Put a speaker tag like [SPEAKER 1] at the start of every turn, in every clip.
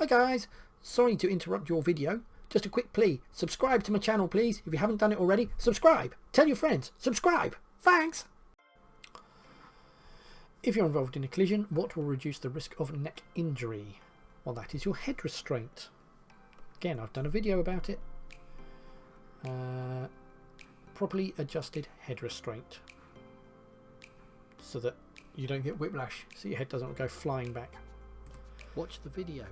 [SPEAKER 1] Hi guys, sorry to interrupt your video. Just a quick plea, subscribe to my channel please. If you haven't done it already, subscribe. Tell your friends, subscribe. Thanks. If you're involved in a collision, what will reduce the risk of neck injury? Well, that is your head restraint. Again, I've done a video about it. Properly adjusted head restraint, so that you don't get whiplash, so your head doesn't go flying back.
[SPEAKER 2] Watch the video.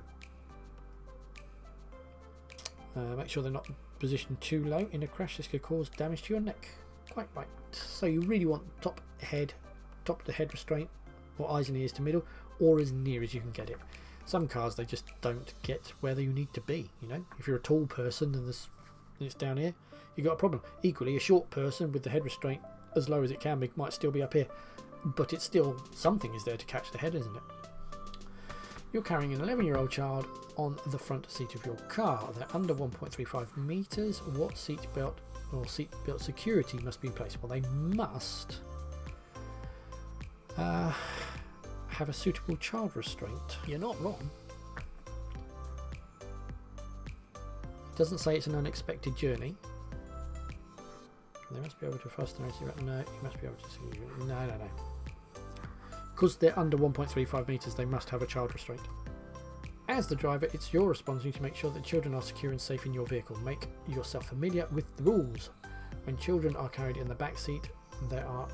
[SPEAKER 1] Make sure they're not positioned too low. In a crash, this could cause damage to your neck. Quite right. So you really want top of the head restraint, or eyes and ears to middle, or as near as you can get it. Some cars, they just don't get where you need to be. You know, if you're a tall person and it's down here, you've got a problem. Equally, a short person with the head restraint as low as it can be might still be up here, but it's still something is there to catch the head, isn't it? You're carrying an 11-year-old child on the front seat of your car. They're under 1.35 meters. What seatbelt or seatbelt security must be in place? Well, they must have a suitable child restraint.
[SPEAKER 2] You're not wrong.
[SPEAKER 1] It doesn't say it's an unexpected journey. They must be able to fasten. No, you must be able to see. No. Because they're under 1.35 meters, they must have a child restraint. As the driver, it's your responsibility to make sure that children are secure and safe in your vehicle. Make yourself familiar with the rules. When children are carried in the back seat, there are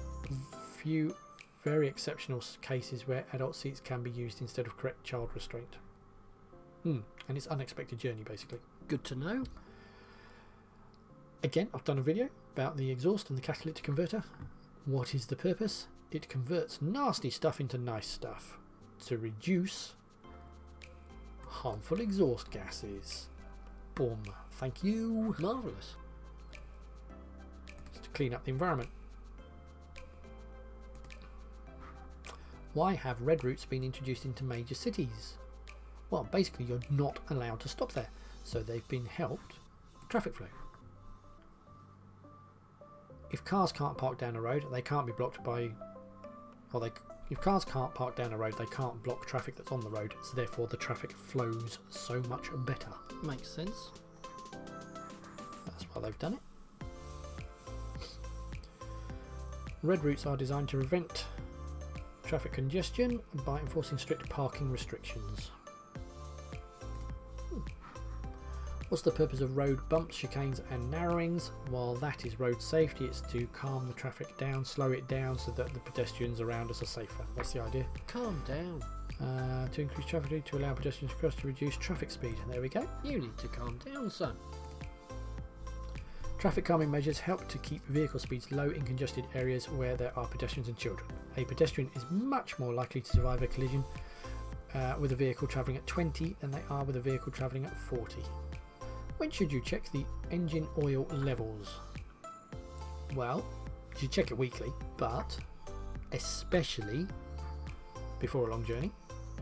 [SPEAKER 1] few very exceptional cases where adult seats can be used instead of correct child restraint. And it's unexpected journey, basically.
[SPEAKER 2] Good to know.
[SPEAKER 1] Again, I've done a video about the exhaust and the catalytic converter. What is the purpose? It converts nasty stuff into nice stuff to reduce harmful exhaust gases. Boom. Thank you.
[SPEAKER 2] Marvellous.
[SPEAKER 1] Just to clean up the environment. Why have red routes been introduced into major cities? Well, basically you're not allowed to stop there, so they've been helped traffic flow. If cars can't park down a road, they can't be blocked by... if cars can't park down a road, they can't block traffic that's on the road, so therefore the traffic flows so much better.
[SPEAKER 2] Makes sense.
[SPEAKER 1] That's why they've done it. Red routes are designed to prevent traffic congestion by enforcing strict parking restrictions. What's the purpose of road bumps, chicanes and narrowings? While that is road safety, it's to calm the traffic down, slow it down so that the pedestrians around us are safer. That's the idea.
[SPEAKER 2] Calm down.
[SPEAKER 1] To increase traffic, to allow pedestrians to cross, to reduce traffic speed. There we go.
[SPEAKER 2] You need to calm down, son.
[SPEAKER 1] Traffic calming measures help to keep vehicle speeds low in congested areas where there are pedestrians and children. A pedestrian is much more likely to survive a collision with a vehicle travelling at 20 than they are with a vehicle travelling at 40. When should you check the engine oil levels? Well, you should check it weekly, but especially before a long journey.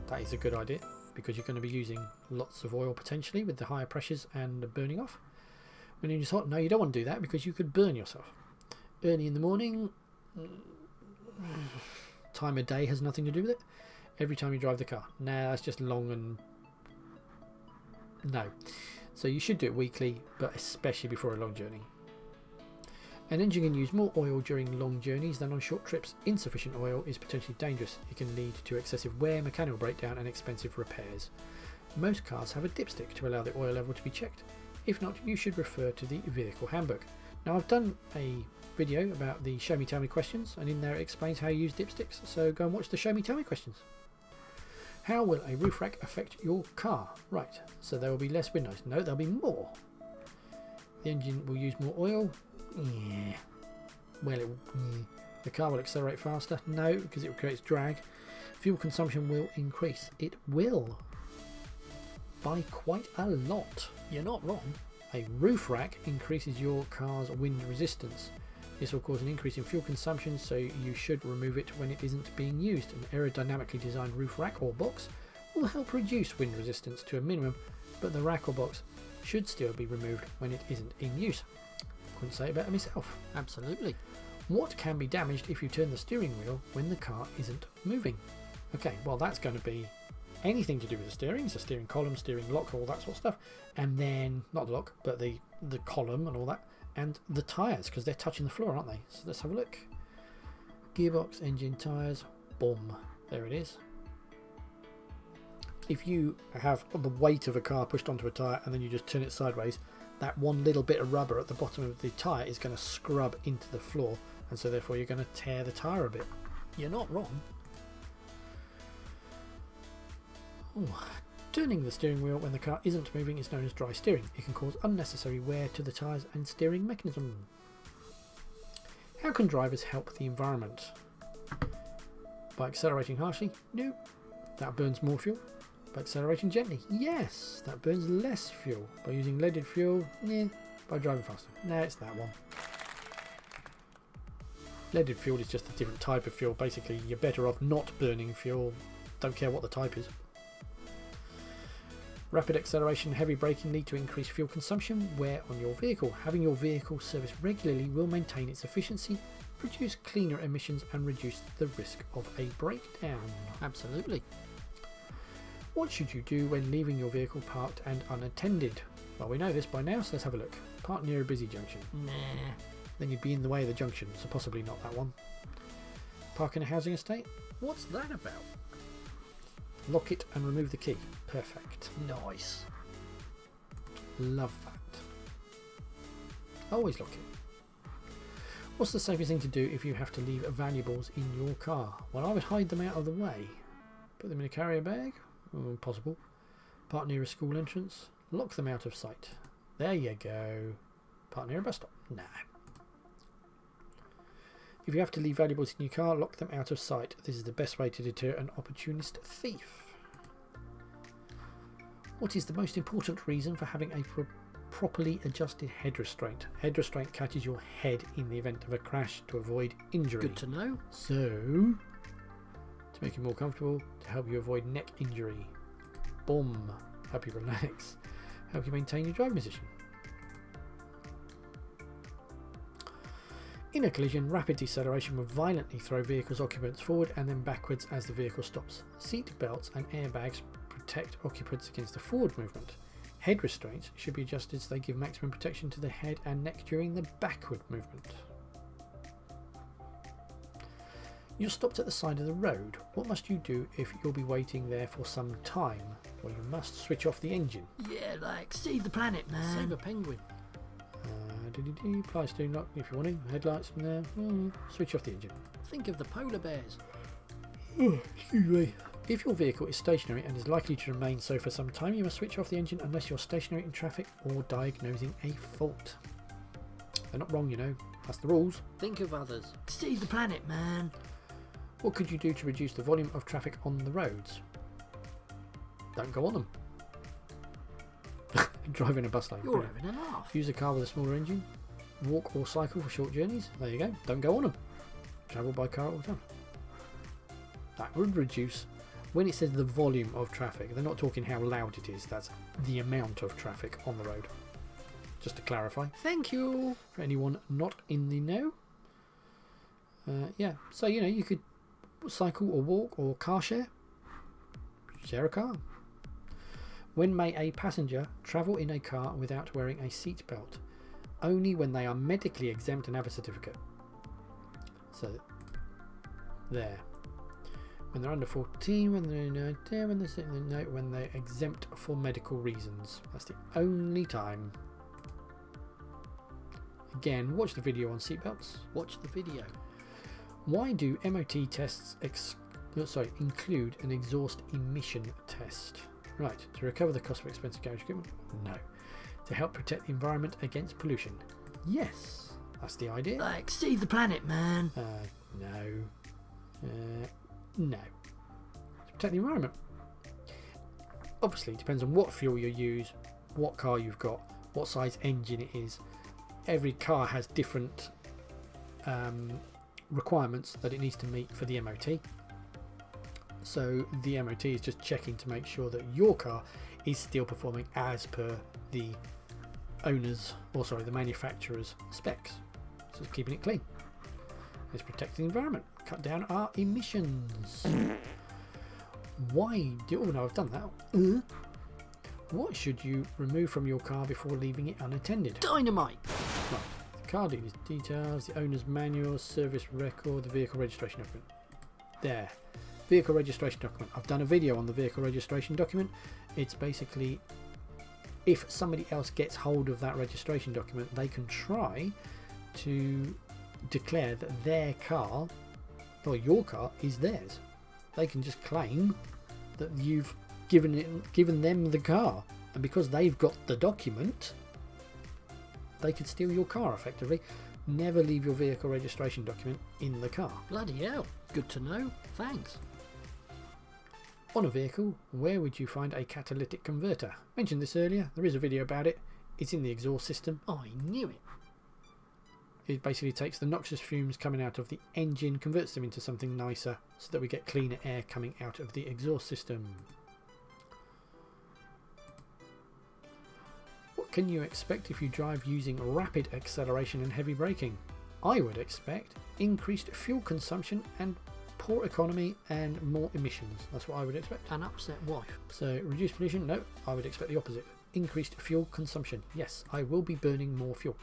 [SPEAKER 1] That is a good idea because you're going to be using lots of oil potentially with the higher pressures and the burning off. When it's hot, no, you don't want to do that because you could burn yourself. Early in the morning, time of day has nothing to do with it. Every time you drive the car. Nah, that's just long and no. So you should do it weekly, but especially before a long journey. An engine can use more oil during long journeys than on short trips. Insufficient oil is potentially dangerous. It can lead to excessive wear, mechanical breakdown and expensive repairs. Most cars have a dipstick to allow the oil level to be checked. If not, you should refer to the vehicle handbook. Now I've done a video about the show me tell me questions, and in there it explains how you use dipsticks, so go and watch the show me tell me questions. How will a roof rack affect your car? Right, so there will be less windows. No, there'll be more. The engine will use more oil. Yeah. Well, the car will accelerate faster. No, because it creates drag. Fuel consumption will increase. It will. By quite a lot.
[SPEAKER 2] You're not wrong.
[SPEAKER 1] A roof rack increases your car's wind resistance. This will cause an increase in fuel consumption, so you should remove it when it isn't being used. An aerodynamically designed roof rack or box will help reduce wind resistance to a minimum, but the rack or box should still be removed when it isn't in use. Couldn't say it better myself.
[SPEAKER 2] Absolutely.
[SPEAKER 1] What can be damaged if you turn the steering wheel when the car isn't moving? Okay, well that's going to be anything to do with the steering, so steering column, steering lock, all that sort of stuff, and then not the lock, but the column and all that, and the tyres, because they're touching the floor, aren't they? So let's have a look. Gearbox, engine, tyres, boom, there it is. If you have the weight of a car pushed onto a tyre and then you just turn it sideways, that one little bit of rubber at the bottom of the tyre is going to scrub into the floor, and so therefore you're going to tear the tyre a bit.
[SPEAKER 2] You're not wrong.
[SPEAKER 1] Ooh. Turning the steering wheel when the car isn't moving is known as dry steering. It can cause unnecessary wear to the tyres and steering mechanism. How can drivers help the environment? By accelerating harshly? No. That burns more fuel. By accelerating gently? Yes. That burns less fuel. By using leaded fuel? Nah. By driving faster? No, it's that one. Leaded fuel is just a different type of fuel. Basically, you're better off not burning fuel. Don't care what the type is. Rapid acceleration and heavy braking lead to increased fuel consumption. Wear on your vehicle. Having your vehicle serviced regularly will maintain its efficiency, produce cleaner emissions and reduce the risk of a breakdown.
[SPEAKER 2] Absolutely.
[SPEAKER 1] What should you do when leaving your vehicle parked and unattended? Well, we know this by now, so let's have a look. Park near a busy junction.
[SPEAKER 2] Nah.
[SPEAKER 1] Then you'd be in the way of the junction, so possibly not that one. Park in a housing estate.
[SPEAKER 2] What's that about?
[SPEAKER 1] Lock it and remove the key. Perfect.
[SPEAKER 2] Nice.
[SPEAKER 1] Love that. Always lock it. What's the safest thing to do if you have to leave valuables in your car? Well, I would hide them out of the way. Put them in a carrier bag. Possible. Park near a school entrance. Lock them out of sight. There you go. Park near a bus stop. Nah. If you have to leave valuables in your car, lock them out of sight. This is the best way to deter an opportunist thief. What is the most important reason for having a properly adjusted head restraint? Head restraint catches your head in the event of a crash to avoid injury.
[SPEAKER 2] Good to know.
[SPEAKER 1] So, to make you more comfortable, to help you avoid neck injury. Boom. Help you relax. Help you maintain your driving position. In a collision, rapid deceleration will violently throw vehicle's occupants forward and then backwards as the vehicle stops. Seat belts and airbags protect occupants against the forward movement. Head restraints should be adjusted so they give maximum protection to the head and neck during the backward movement. You're stopped at the side of the road. What must you do if you'll be waiting there for some time? Well, you must switch off the engine.
[SPEAKER 2] Yeah, like, save the planet, man. Save a penguin.
[SPEAKER 1] Applies to not if you want to. Headlights from there. Switch off the engine.
[SPEAKER 2] Think of the polar bears.
[SPEAKER 1] Excuse me. If your vehicle is stationary and is likely to remain so for some time, you must switch off the engine unless you're stationary in traffic or diagnosing a fault. They're not wrong, you know. That's the rules.
[SPEAKER 2] Think of others. Save the planet, man.
[SPEAKER 1] What could you do to reduce the volume of traffic on the roads? Don't go on them. Drive in a bus lane.
[SPEAKER 2] You're having a laugh.
[SPEAKER 1] Use a car with a smaller engine. Walk or cycle for short journeys. There you go. Don't go on them. Travel by car all the time. That would reduce. When it says the volume of traffic, they're not talking how loud it is. That's the amount of traffic on the road. Just to clarify.
[SPEAKER 2] Thank you.
[SPEAKER 1] For anyone not in the know. Yeah. So, you know, you could cycle or walk or car share. Share a car. When may a passenger travel in a car without wearing a seat belt? Only when they are medically exempt and have a certificate. So, there. When they're under 14, when they're exempt for medical reasons. That's the only time. Again, watch the video on seatbelts.
[SPEAKER 2] Watch the video.
[SPEAKER 1] Why do MOT tests include an exhaust emission test? Right, to recover the cost of expensive garage equipment? No. To help protect the environment against pollution? Yes. That's the idea.
[SPEAKER 2] Like, save the planet, man.
[SPEAKER 1] No. No. To protect the environment. Obviously, it depends on what fuel you use, what car you've got, what size engine it is. Every car has different requirements that it needs to meet for the MOT. So the MOT is just checking to make sure that your car is still performing as per the the manufacturer's specs. So it's keeping it clean. It's protecting the environment. Cut down our emissions. Why do... Oh no, I've done that. What should you remove from your car before leaving it unattended?
[SPEAKER 2] Dynamite.
[SPEAKER 1] Right. The car dealer's details, the owner's manual, service record, the vehicle registration document. There. Vehicle registration document. I've done a video on the vehicle registration document. It's basically, if somebody else gets hold of that registration document, they can try to declare that their car, or your car, is theirs. They can just claim that you've given them the car, and because they've got the document, they could steal your car effectively. Never leave your vehicle registration document in the car.
[SPEAKER 2] Bloody hell. Good to know. Thanks.
[SPEAKER 1] On a vehicle, where would you find a catalytic converter? Mentioned this earlier. There is a video about it. It's in the exhaust system.
[SPEAKER 2] I knew it.
[SPEAKER 1] It basically takes the noxious fumes coming out of the engine, converts them into something nicer so that we get cleaner air coming out of the exhaust system. What can you expect if you drive using rapid acceleration and heavy braking? I would expect increased fuel consumption and poor economy and more emissions. That's what I would expect.
[SPEAKER 2] An upset wife.
[SPEAKER 1] So reduced pollution? No, I would expect the opposite. Increased fuel consumption? Yes, I will be burning more fuel.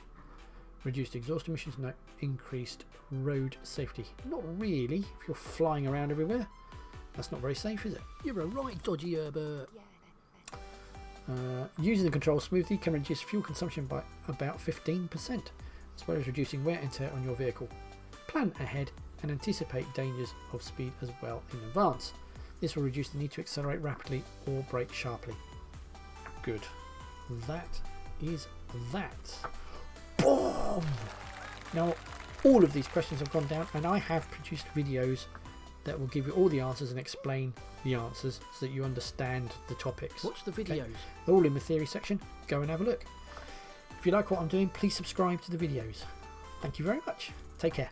[SPEAKER 1] Reduced exhaust emissions? No. Increased road safety? Not really, if you're flying around everywhere. That's not very safe, is it?
[SPEAKER 2] You're a right dodgy Herbert.
[SPEAKER 1] Using the controls smoothly can reduce fuel consumption by about 15%, as well as reducing wear and tear on your vehicle. Plan ahead and anticipate dangers of speed as well in advance. This will reduce the need to accelerate rapidly or brake sharply. Good. That is that. Boom! Now, all of these questions have gone down, and I have produced videos that will give you all the answers and explain the answers so that you understand the topics.
[SPEAKER 2] Watch the videos.
[SPEAKER 1] Okay? They're all in the theory section. Go and have a look. If you like what I'm doing, please subscribe to the videos. Thank you very much. Take care.